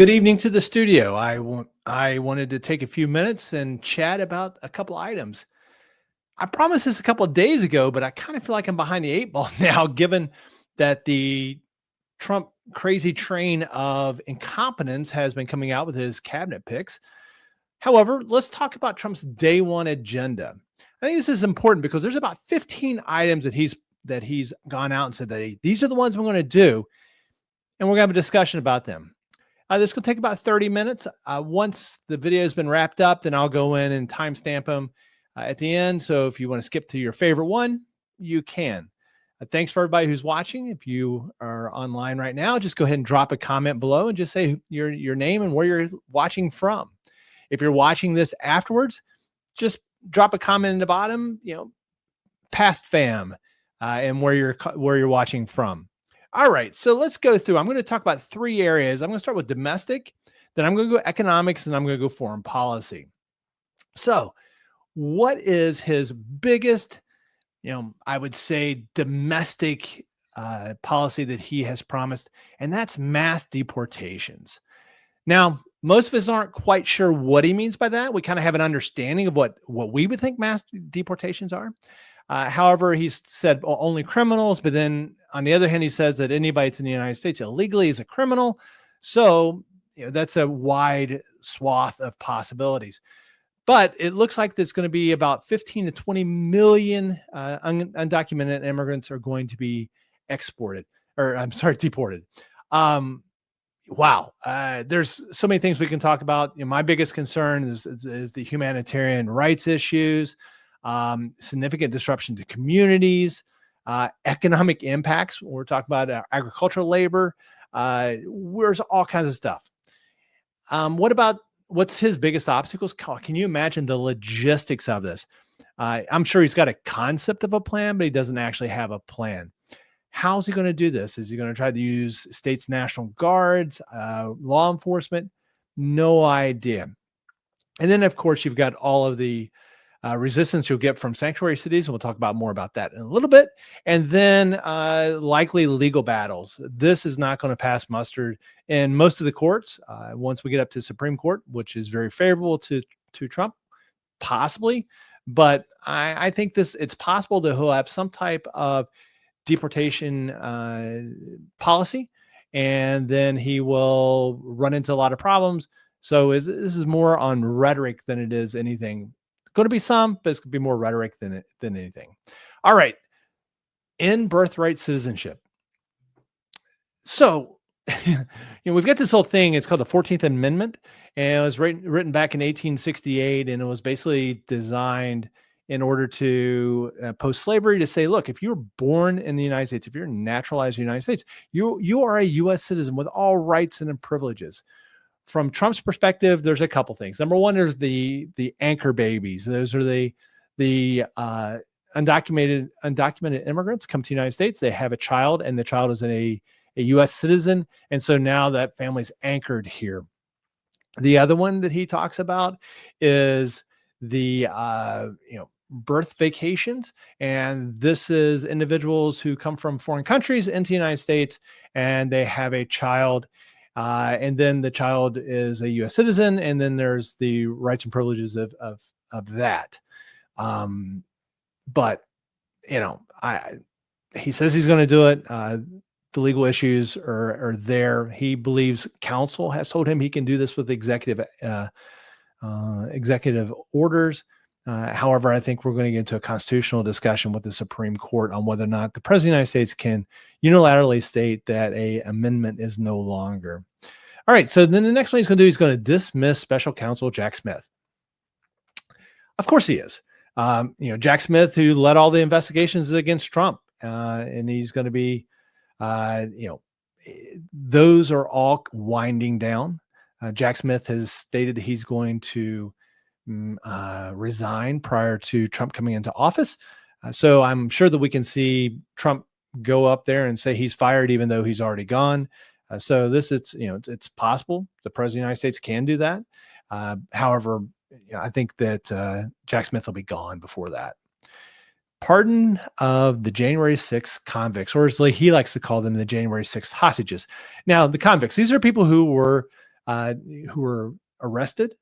Good evening to the studio. I wanted to take a few minutes and chat about a couple items. I promised this a couple of days ago, but I kind of feel like I'm behind the eight ball now, given that the Trump crazy train of incompetence has been coming out with his cabinet picks. However, let's talk about Trump's day one agenda. I think this is important because there's about 15 items that he's gone out and said that these are the ones we're going to do, and we're going to have a discussion about them. This will take about 30 minutes. Once the video has been wrapped up, then I'll go in and timestamp them at the end. So if you want to skip to your favorite one, you can. Thanks for everybody who's watching. If you are online right now, just go ahead and drop a comment below and just say your name and where you're watching from. If you're watching this afterwards, just drop a comment in the bottom, past fam, and where you're watching from. All right, so let's go through. I'm going to talk about three areas. I'm going to start with domestic, then I'm going to go economics, and I'm going to go foreign policy. So what is his biggest, I would say domestic policy that he has promised? And that's mass deportations. Now, most of us aren't quite sure what he means by that. We kind of have an understanding of what we would think mass deportations are. However, he's said only criminals, but then on the other hand, he says that anybody that's in the United States illegally is a criminal. So that's a wide swath of possibilities. But it looks like there's going to be about 15 to 20 million undocumented immigrants are going to be deported. Wow. There's so many things we can talk about. My biggest concern is the humanitarian rights issues. Significant disruption to communities, economic impacts. We're talking about agricultural labor. There's all kinds of stuff. What's his biggest obstacles? Can you imagine the logistics of this? I'm sure he's got a concept of a plan, but he doesn't actually have a plan. How's he going to do this? Is he going to try to use states' national guards, law enforcement? No idea. And then, of course, you've got all of the resistance you'll get from sanctuary cities. And we'll talk about more about that in a little bit. And then likely legal battles. This is not going to pass muster in most of the courts. Once we get up to Supreme Court, which is very favorable to Trump, possibly. But I think it's possible that he'll have some type of deportation policy, and then he will run into a lot of problems. So this is more on rhetoric than it is anything. Going to be some, but it's going to be more rhetoric than anything. All right. In birthright citizenship. So, we've got this whole thing. It's called the 14th Amendment, and it was written back in 1868, and it was basically designed in order to post-slavery to say, look, if you're born in the United States, if you're naturalized in the United States, you are a U.S. citizen with all rights and privileges. From Trump's perspective, there's a couple things. Number one, there's the anchor babies. Those are the undocumented immigrants come to the United States. They have a child, and the child is a U.S. citizen, and so now that family's anchored here. The other one that he talks about is the birth vacations, and this is individuals who come from foreign countries into the United States, and they have a child. And then the child is a U.S. citizen, and then there's the rights and privileges of that. But he says he's going to do it. The legal issues are there. He believes counsel has told him he can do this with executive orders. However, I think we're going to get into a constitutional discussion with the Supreme Court on whether or not the President of the United States can unilaterally state that an amendment is no longer. All right, so then the next one he's going to do, he's going to dismiss special counsel Jack Smith. Of course he is. Jack Smith, who led all the investigations against Trump, and he's going to be, those are all winding down. Jack Smith has stated that he's going to resign prior to Trump coming into office. So I'm sure that we can see Trump go up there and say he's fired, even though he's already gone. So it's possible the President of the United States can do that. However, I think that Jack Smith will be gone before that. Pardon of the January 6th convicts, or as he likes to call them, the January 6th hostages. Now, the convicts, these are people who were uh, who were arrested,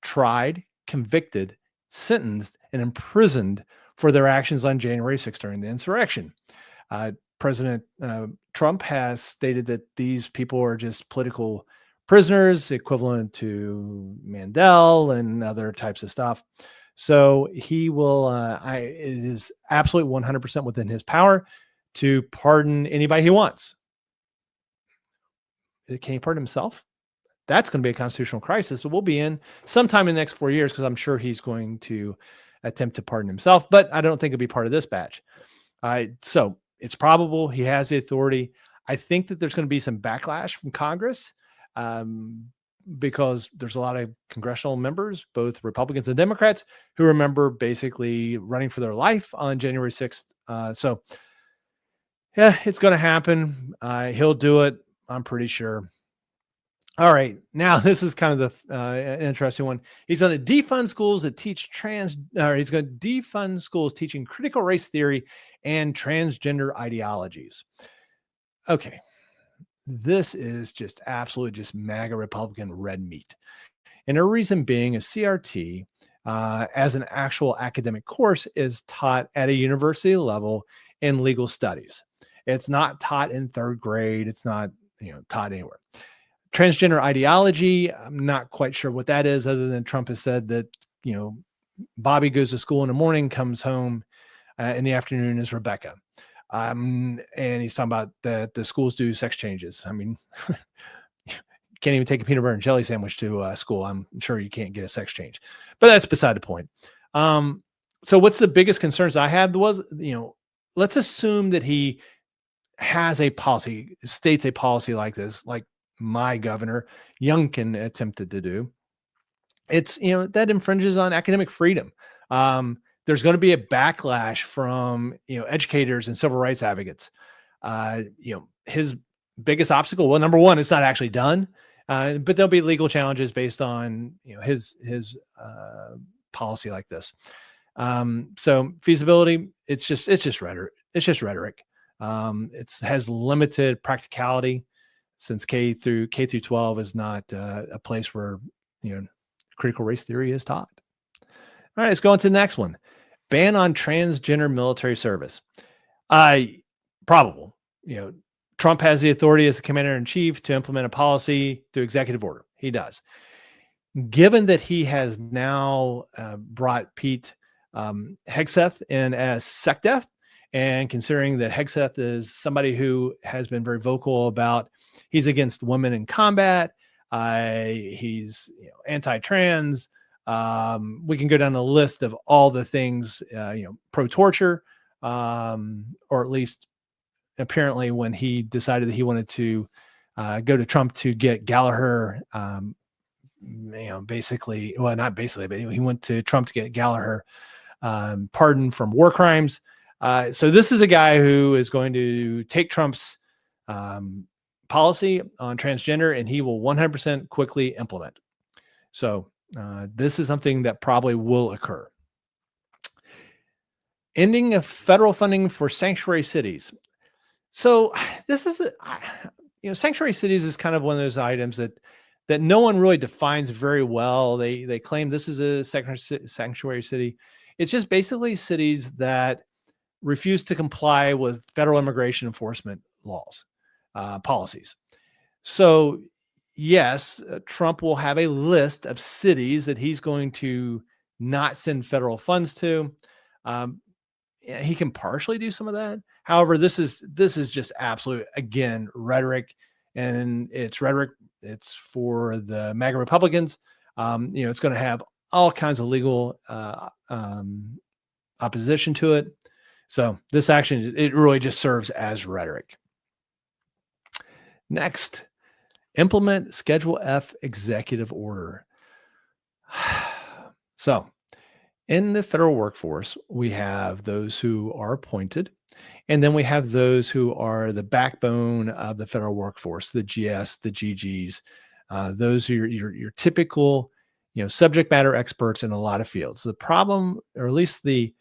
tried, convicted, sentenced, and imprisoned for their actions on January 6th during the insurrection. President Trump has stated that these people are just political prisoners, equivalent to Mandel and other types of stuff. So he will, it is absolutely 100% within his power to pardon anybody he wants. Can he pardon himself? That's going to be a constitutional crisis. So we'll be in sometime in the next 4 years because I'm sure he's going to attempt to pardon himself, but I don't think it'll be part of this batch. So it's probable he has the authority. I think that there's going to be some backlash from Congress because there's a lot of congressional members, both Republicans and Democrats, who remember basically running for their life on January 6th. So yeah, it's going to happen. He'll do it. I'm pretty sure. All right. Now, this is kind of the an interesting one. He's going to defund schools that teach he's going to defund schools teaching critical race theory and transgender ideologies. Okay. This is just absolute, just MAGA Republican red meat. And the reason being is CRT, as an actual academic course, is taught at a university level in legal studies. It's not taught in third grade. It's not, taught anywhere. Transgender ideology, I'm not quite sure what that is, other than Trump has said that, Bobby goes to school in the morning, comes home in the afternoon is Rebecca. And he's talking about that the schools do sex changes. I mean, you can't even take a peanut butter and jelly sandwich to school. I'm sure you can't get a sex change, but that's beside the point. So what's the biggest concerns I had was, let's assume that he has a policy, states a policy like this, like my governor Youngkin attempted to do. It's, that infringes on academic freedom. There's going to be a backlash from, educators and civil rights advocates. His biggest obstacle, well, number one, it's not actually done, but there'll be legal challenges based on, his policy like this. So feasibility, it's just rhetoric. It's just rhetoric. It has limited practicality, since K through 12 is not a place where, critical race theory is taught. All right, let's go on to the next one. Ban on transgender military service. Probable. Trump has the authority as the commander-in-chief to implement a policy through executive order. He does. Given that he has now brought Pete Hegseth in as SecDef, and considering that Hegseth is somebody who has been very vocal about he's against women in combat, he's anti-trans, we can go down the list of all the things, pro-torture, or at least apparently when he decided that he wanted to go to Trump to get Gallagher, basically, well, not basically, but he went to Trump to get Gallagher pardoned from war crimes. So this is a guy who is going to take Trump's policy on transgender, and he will 100% quickly implement. So this is something that probably will occur. Ending of federal funding for sanctuary cities. So this is, sanctuary cities is kind of one of those items that no one really defines very well. They claim this is a sanctuary city. It's just basically cities that refuse to comply with federal immigration enforcement laws, policies. So yes, Trump will have a list of cities that he's going to not send federal funds to. He can partially do some of that. However, this is just absolute, again, rhetoric, and it's rhetoric. It's for the MAGA Republicans. It's going to have all kinds of legal opposition to it. So this action, it really just serves as rhetoric. Next, implement Schedule F executive order. So in the federal workforce, we have those who are appointed, and then we have those who are the backbone of the federal workforce, the GS, the GGs. Those are your typical, subject matter experts in a lot of fields. The problem, or at least the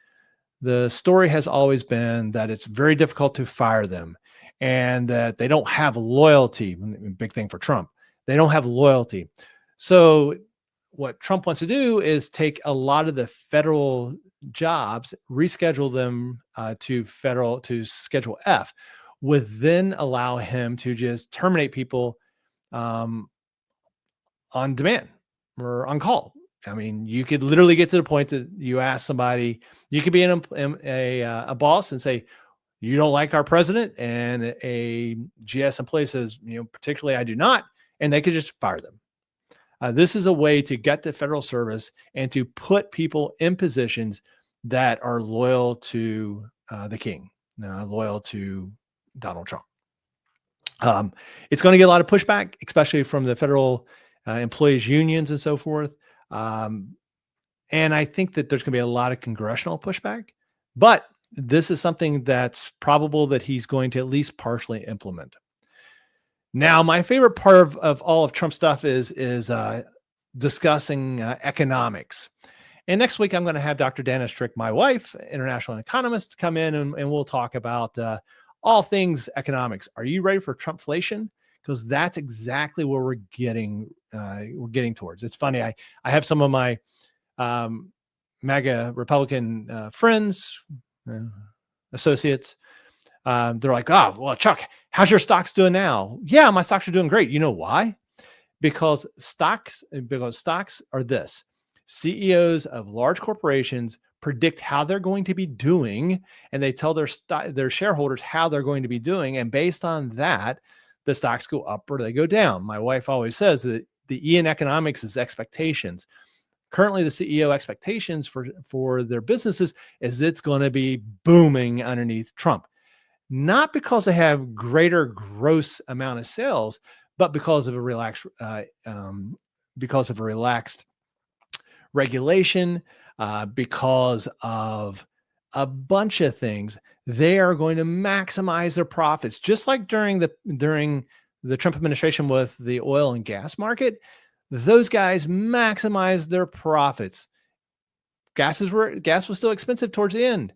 story has always been that it's very difficult to fire them, and that they don't have loyalty. Big thing for Trump. They don't have loyalty. So what Trump wants to do is take a lot of the federal jobs, reschedule them to Schedule F, would then allow him to just terminate people um, on demand or on call. I mean, you could literally get to the point that you ask somebody, you could be a boss and say, you don't like our president, and a GS employee says, particularly I do not, and they could just fire them. This is a way to get to federal service and to put people in positions that are loyal to the king, loyal to Donald Trump. It's going to get a lot of pushback, especially from the federal employees unions and so forth. And I think that there's going to be a lot of congressional pushback, but this is something that's probable that he's going to at least partially implement. Now, my favorite part of all of Trump's stuff is discussing economics. And next week, I'm going to have Dr. Dana Strick, my wife, international economist, come in and we'll talk about all things economics. Are you ready for Trumpflation? Because that's exactly where we're getting towards. It's funny. I have some of my MAGA Republican friends, associates. They're like, oh, well, Chuck, how's your stocks doing now? Yeah, my stocks are doing great. You know why? Because stocks are this. CEOs of large corporations predict how they're going to be doing, and they tell their shareholders how they're going to be doing. And based on that, the stocks go up or they go down. My wife always says that the E in economics is expectations. Currently, the CEO expectations for their businesses is it's going to be booming underneath Trump. Not because they have greater gross amount of sales, but because of a relaxed regulation, because of a bunch of things. They are going to maximize their profits, just like during the Trump administration with the oil and gas market. Those guys maximized their profits. Gas was still expensive towards the end.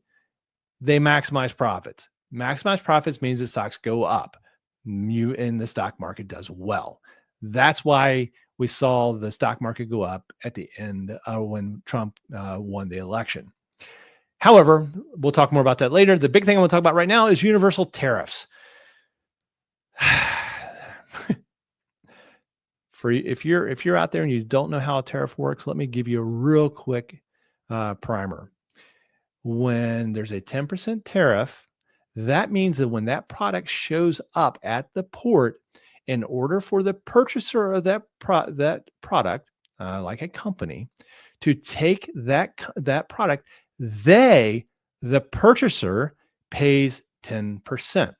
They maximized profits. Maximized profits means the stocks go up. And the stock market does well. That's why we saw the stock market go up at the end when Trump won the election. However, we'll talk more about that later. The big thing I want to talk about right now is universal tariffs. If you're out there and you don't know how a tariff works, let me give you a real quick primer. When there's a 10% tariff, that means that when that product shows up at the port, in order for the purchaser of that product, like a company, to take that product, the purchaser pays 10%.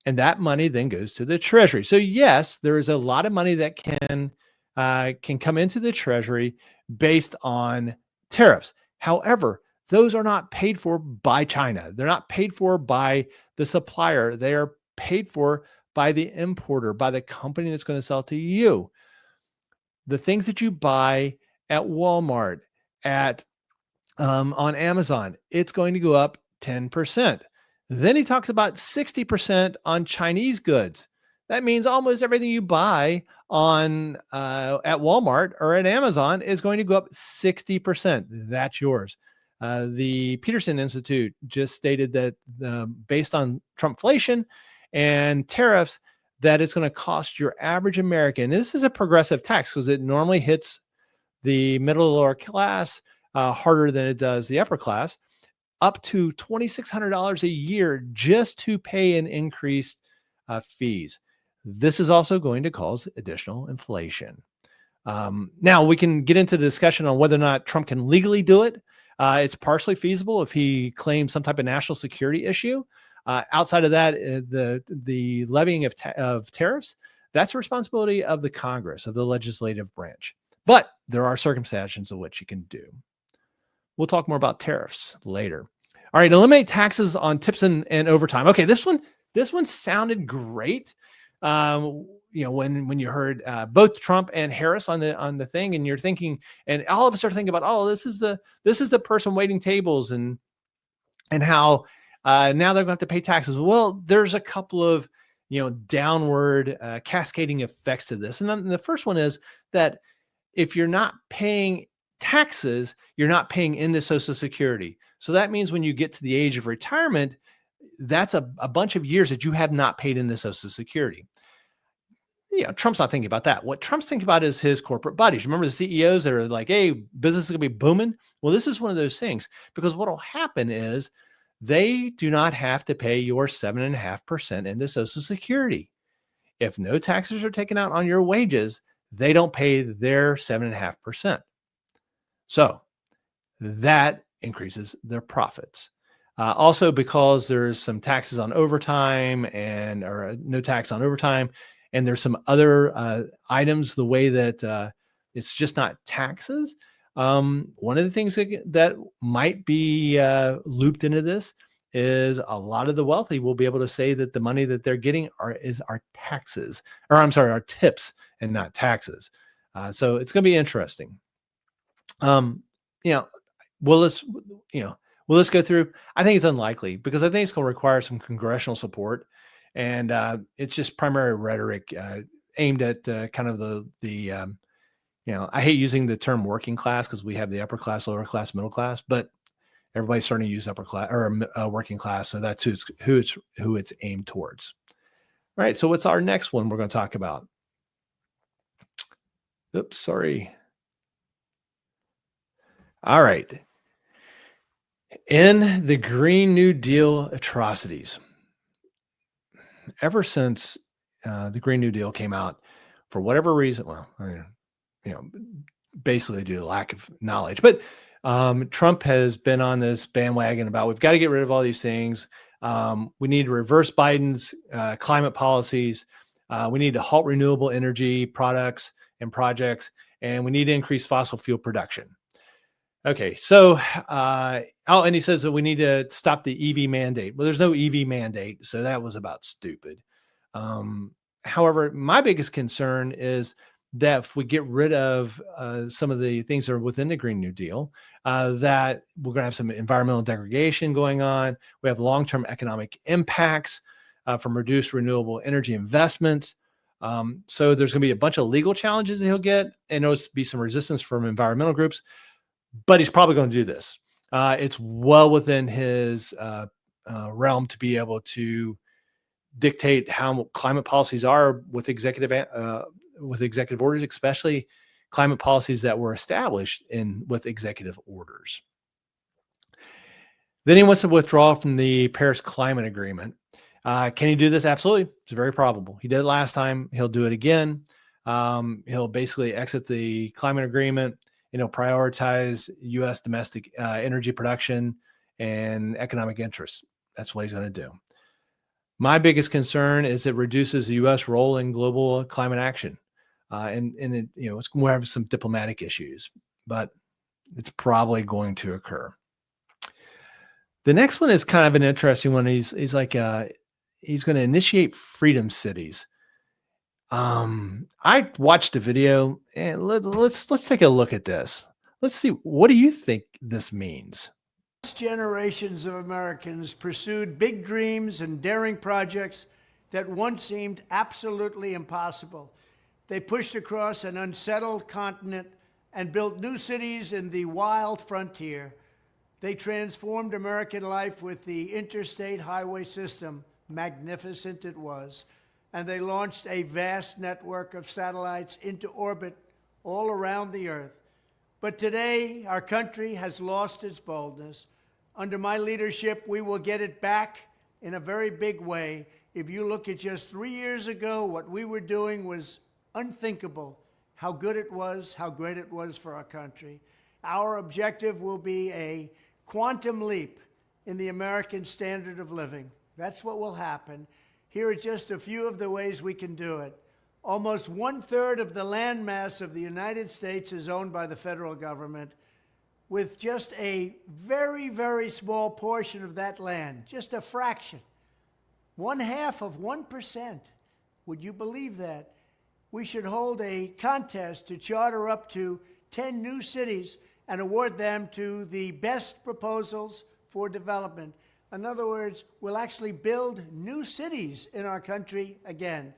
And that money then goes to the Treasury. So yes, there is a lot of money that can come into the Treasury based on tariffs. However, those are not paid for by China. They're not paid for by the supplier. They are paid for by the importer, by the company that's going to sell to you. The things that you buy at Walmart, on Amazon, it's going to go up 10%. Then he talks about 60% on Chinese goods. That means almost everything you buy at Walmart or at Amazon is going to go up 60%. That's yours. The Peterson Institute just stated that based on Trumpflation and tariffs, that it's going to cost your average American. This is a progressive tax because it normally hits the middle and lower class harder than it does the upper class, up to $2,600 a year just to pay an increased fees. This is also going to cause additional inflation. Now we can get into the discussion on whether or not Trump can legally do it. It's partially feasible if he claims some type of national security issue. Outside of that, the levying of tariffs, that's a responsibility of the Congress, of the legislative branch. But there are circumstances in which you can do. We'll talk more about tariffs later. All right, eliminate taxes on tips and overtime. Okay, this one sounded great. When you heard both Trump and Harris on the thing, and you're thinking, and all of us are thinking about, oh, this is the person waiting tables and how now they're going to have to pay taxes. Well, there's a couple of downward cascading effects to this. And then the first one is that if you're not paying taxes, you're not paying into Social Security. So that means when you get to the age of retirement, that's a bunch of years that you have not paid into Social Security. Trump's not thinking about that. What Trump's thinking about is his corporate buddies. Remember the CEOs that are like, hey, business is going to be booming? Well, this is one of those things, because what will happen is they do not have to pay your 7.5% into Social Security. If no taxes are taken out on your wages, they don't pay their 7.5%. So that increases their profits. Also, because there's some taxes on overtime or no tax on overtime, and there's some other items, the way that it's just not taxes. One of the things that might be looped into this is a lot of the wealthy will be able to say that the money that they're getting are taxes, or I'm sorry, are tips and not taxes. So it's going to be interesting. Will this, will this go through? I think it's unlikely, because I think it's going to require some congressional support, and it's just primary rhetoric aimed at kind of I hate using the term working class, because we have the upper class, lower class, middle class, but everybody's starting to use upper class or working class, so that's who it's aimed towards. All right. So what's our next one we're going to talk about? Oops, sorry. All right. In the Green New Deal atrocities, ever since the Green New Deal came out, for whatever reason, well, basically due to lack of knowledge, but Trump has been on this bandwagon about, we've got to get rid of all these things. We need to reverse Biden's climate policies. We need to halt renewable energy products and projects, and we need to increase fossil fuel production. Okay, so and he says that we need to stop the EV mandate. Well, there's no EV mandate, so that was about stupid. However, my biggest concern is that if we get rid of some of the things that are within the Green New Deal, that we're going to have some environmental degradation going on. We have long-term economic impacts from reduced renewable energy investments. So there's going to be a bunch of legal challenges that he'll get, and there'll be some resistance from environmental groups. But he's probably going to do this. It's well within his realm to be able to dictate how climate policies are with executive orders, especially climate policies that were established with executive orders. Then he wants to withdraw from the Paris Climate Agreement. Can he do this? Absolutely. It's very probable. He did it last time. He'll do it again. He'll basically exit the climate agreement. He'll prioritize U.S. domestic energy production and economic interests. That's what he's going to do. My biggest concern is it reduces the U.S. role in global climate action, and it, it's going to have some diplomatic issues, but it's probably going to occur. The next one is kind of an interesting one. He's like he's going to initiate freedom cities. I watched a video, and let's take a look at this. Let's see, what do you think this means? Generations of Americans pursued big dreams and daring projects that once seemed absolutely impossible. They pushed across an unsettled continent and built new cities in the wild frontier. They transformed American life with the interstate highway system. Magnificent it was. And they launched a vast network of satellites into orbit all around the Earth. But today, our country has lost its boldness. Under my leadership, we will get it back in a very big way. If you look at just 3 years ago, what we were doing was unthinkable. How good it was, how great it was for our country. Our objective will be a quantum leap in the American standard of living. That's what will happen. Here are just a few of the ways we can do it. Almost 1/3 of the landmass of the United States is owned by the federal government, with just a very, very small portion of that land, just a fraction, 1/2 of 1%. Would you believe that? We should hold a contest to charter up to 10 new cities and award them to the best proposals for development. In other words, we'll actually build new cities in our country again.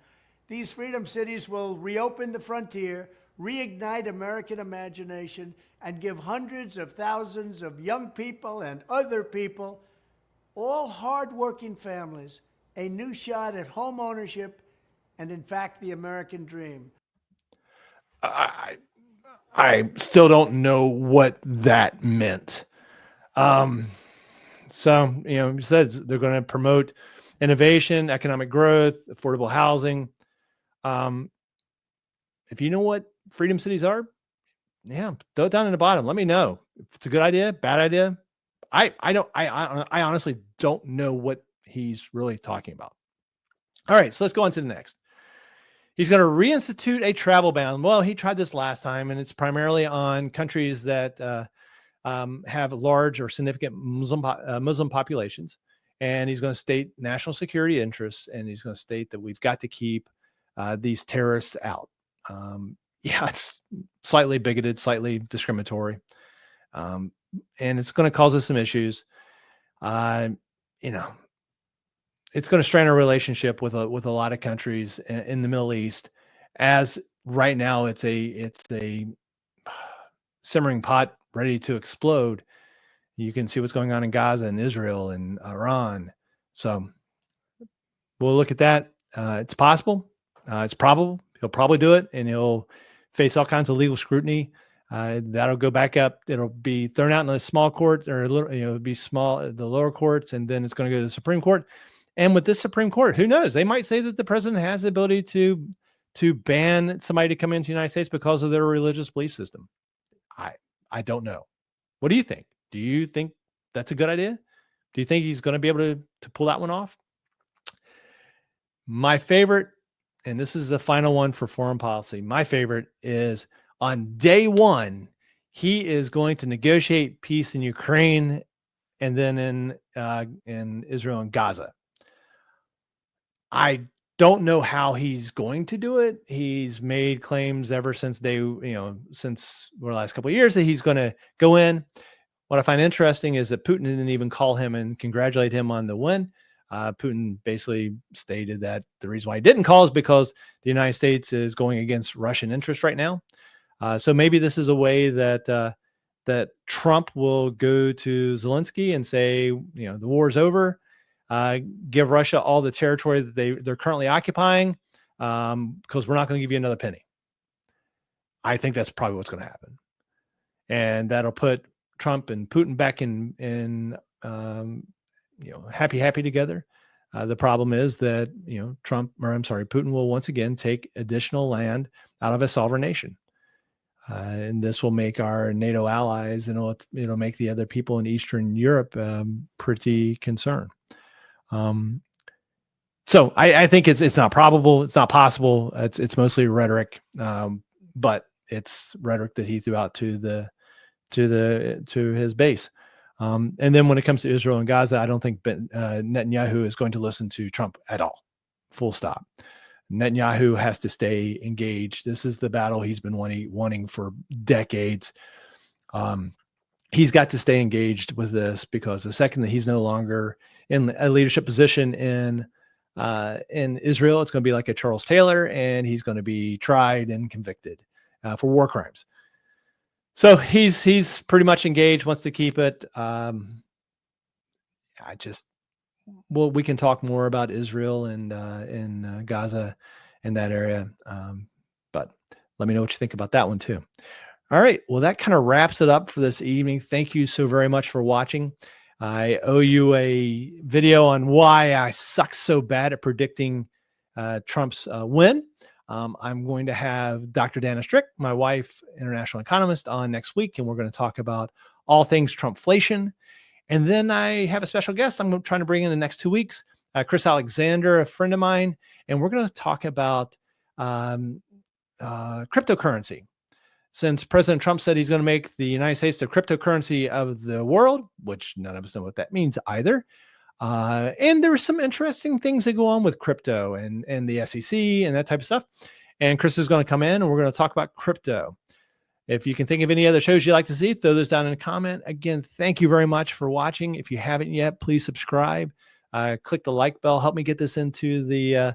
These freedom cities will reopen the frontier, reignite American imagination, and give hundreds of thousands of young people and other people, all hardworking families, a new shot at home ownership and, in fact, the American dream. I I still don't know what that meant. Um, so, you said they're going to promote innovation, economic growth, affordable housing. Um, if you know what freedom cities are, yeah, throw it down in the bottom. Let me know if it's a good idea, bad idea. I honestly don't know what he's really talking about. All right, so let's go on to the next. He's going to reinstitute a travel ban. Well, he tried this last time, and it's primarily on countries that have large or significant Muslim populations. And he's going to state national security interests, and he's going to state that we've got to keep these terrorists out. Yeah, it's slightly bigoted, slightly discriminatory, and it's going to cause us some issues. You know, it's going to strain our relationship with a lot of countries in the Middle East, as right now it's a simmering pot ready to explode. You can see what's going on in Gaza and Israel and Iran. So we'll look at that. It's possible. It's probable. He'll probably do it, and he'll face all kinds of legal scrutiny. That'll go back up. It'll be thrown out in the small court, or it'll be small, the lower courts, and then it's going to go to the Supreme Court. And with this Supreme Court, who knows? They might say that the president has the ability to ban somebody to come into the United States because of their religious belief system. I don't know. What do you think? Do you think that's a good idea? Do you think he's going to be able to pull that one off? My favorite, and this is the final one for foreign policy, my favorite is on day one, he is going to negotiate peace in Ukraine and then in Israel and Gaza. I don't know how he's going to do it. He's made claims ever since since the last couple of years that he's going to go in. What I find interesting is that Putin didn't even call him and congratulate him on the win. Putin basically stated that the reason why he didn't call is because the United States is going against Russian interests right now. So maybe this is a way that that Trump will go to Zelensky and say, the war's over. Give Russia all the territory that they're currently occupying, because we're not going to give you another penny. I think that's probably what's going to happen, and that'll put Trump and Putin back in happy together. The problem is that Putin will once again take additional land out of a sovereign nation, and this will make our NATO allies, and it'll make the other people in Eastern Europe pretty concerned. So I think it's not probable. It's not possible. It's mostly rhetoric, but it's rhetoric that he threw out to his base. And then when it comes to Israel and Gaza, I don't think Netanyahu is going to listen to Trump at all. Full stop. Netanyahu has to stay engaged. This is the battle he's been wanting for decades. He's got to stay engaged with this, because the second that he's no longer in a leadership position in Israel, it's going to be like a Charles Taylor, and he's going to be tried and convicted for war crimes. So he's pretty much engaged, wants to keep it. We can talk more about Israel and Gaza and that area, but let me know what you think about that one too. All right. Well, that kind of wraps it up for this evening. Thank you so very much for watching. I owe you a video on why I suck so bad at predicting Trump's win. I'm going to have Dr. Dana Strick, my wife, international economist, on next week, and we're going to talk about all things Trumpflation. And then I have a special guest I'm trying to bring in the next 2 weeks, Chris Alexander, a friend of mine, and we're going to talk about cryptocurrency. Since President Trump said he's going to make the United States the cryptocurrency of the world, which none of us know what that means either. And there are some interesting things that go on with crypto and the SEC and that type of stuff. And Chris is going to come in and we're going to talk about crypto. If you can think of any other shows you'd like to see, throw those down in a comment. Again, thank you very much for watching. If you haven't yet, please subscribe. Click the like bell. Help me get this into the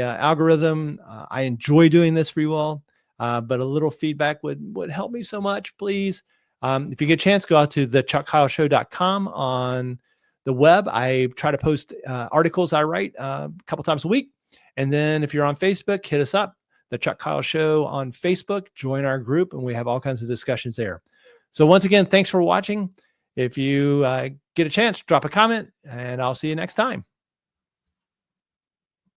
algorithm. I enjoy doing this for you all, but a little feedback would help me so much, please. If you get a chance, go out to thechuckkyleshow.com on the web. I try to post articles I write a couple times a week. And then if you're on Facebook, hit us up, The Chuck Kyle Show on Facebook. Join our group, and we have all kinds of discussions there. So once again, thanks for watching. If you get a chance, drop a comment, and I'll see you next time.